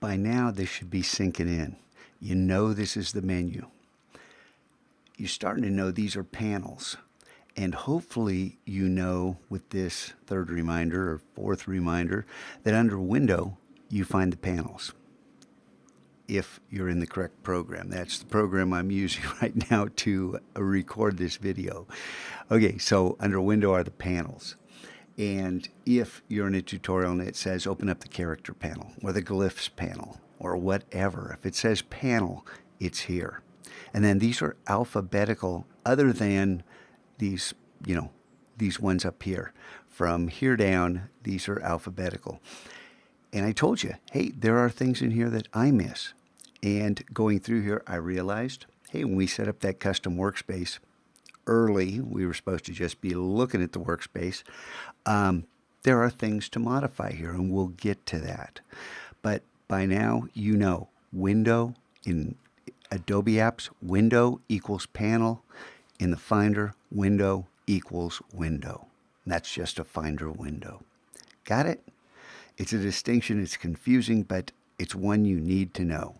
By now, this should be sinking in. You know this is the menu. You're starting to know these are panels. And hopefully you know with this third reminder or fourth reminder that under Window, you find the panels. If you're in the correct program. That's the program I'm using right now to record this video. Okay, so under Window are the panels. And if you're in a tutorial and it says open up the character panel or the glyphs panel or whatever, if it says panel, it's here. And then these are alphabetical other than these, these ones up here. From here down, these are alphabetical. And I told you, hey, there are things in here that I miss. And going through here, I realized, hey, when we set up that custom workspace early, we were supposed to just be looking at the workspace. There are things to modify here, and we'll get to that. But by now, you know, Window in Adobe Apps, Window equals panel. In the Finder, Window equals window. And that's just a Finder window. Got it? It's a distinction. It's confusing, but it's one you need to know.